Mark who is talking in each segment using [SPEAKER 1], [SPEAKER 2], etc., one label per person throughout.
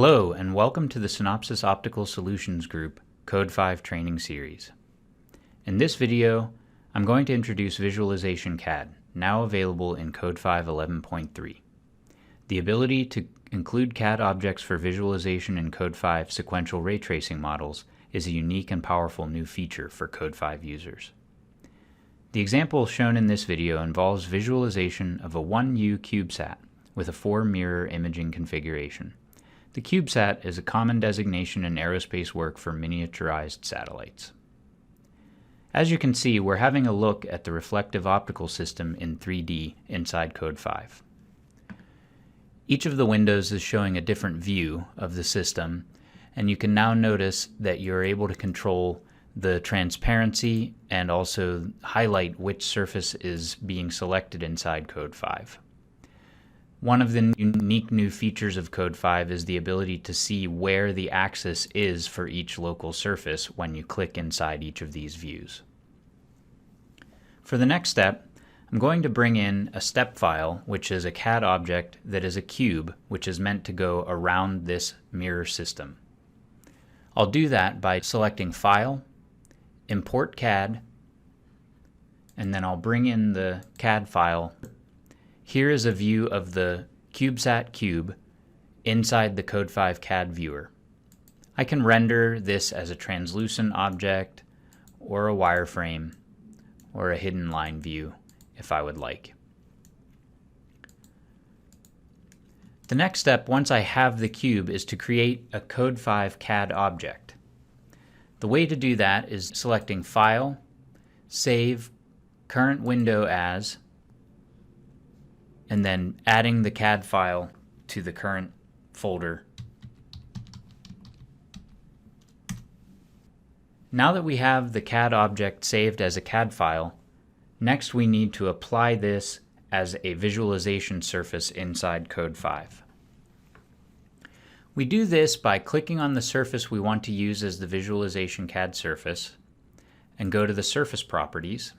[SPEAKER 1] Hello and welcome to the Synopsys Optical Solutions Group Code 5 training series. In this video, I'm going to introduce Visualization CAD, now available in Code 5 11.3. The ability to include CAD objects for visualization in Code 5 sequential ray tracing models is a unique and powerful new feature for Code 5 users. The example shown in this video involves visualization of a 1U CubeSat with a 4-mirror imaging configuration. The CubeSat is a common designation in aerospace work for miniaturized satellites. As you can see, we're having a look at the reflective optical system in 3D inside Code 5. Each of the windows is showing a different view of the system, and you can now notice that you're able to control the transparency and also highlight which surface is being selected inside Code 5. One of the unique new features of Code 5 is the ability to see where the axis is for each local surface when you click inside each of these views. For the next step, I'm going to bring in a step file, which is a CAD object that is a cube, which is meant to go around this mirror system. I'll do that by selecting File, Import CAD, and then I'll bring in the CAD file. Here is a view of the CubeSat cube inside the Code 5 CAD viewer. I can render this as a translucent object or a wireframe or a hidden line view if I would like. The next step, once I have the cube, is to create a Code 5 CAD object. The way to do that is selecting File, Save, Current Window As, and then adding the CAD file to the current folder. Now that we have the CAD object saved as a CAD file, next we need to apply this as a visualization surface inside Code 5. We do this by clicking on the surface we want to use as the visualization CAD surface and go to the surface properties.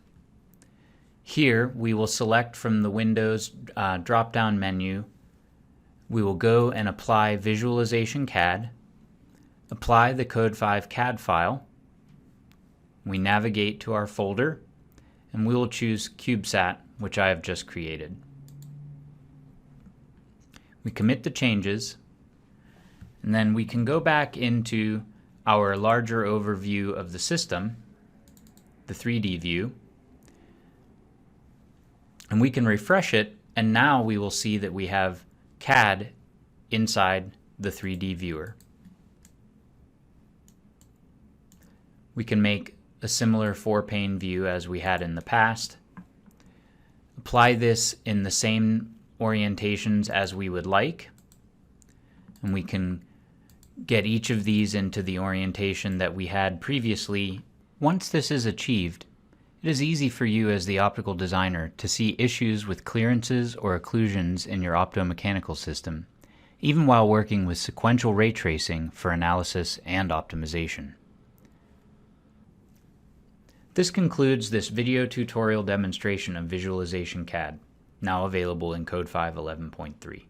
[SPEAKER 1] Here we will select from the Windows drop-down menu. We will go and apply Visualization CAD, apply the Code 5 CAD file. We navigate to our folder and we will choose CubeSat, which I have just created. We commit the changes, and then we can go back into our larger overview of the system, the 3D view, and we can refresh it, and now we will see that we have CAD inside the 3D viewer. We can make a similar 4-pane view as we had in the past. Apply this in the same orientations as we would like, and we can get each of these into the orientation that we had previously. Once this is achieved, it is easy for you as the optical designer to see issues with clearances or occlusions in your optomechanical system, even while working with sequential ray tracing for analysis and optimization. This concludes this video tutorial demonstration of Visualization CAD, now available in Code 5 11.3.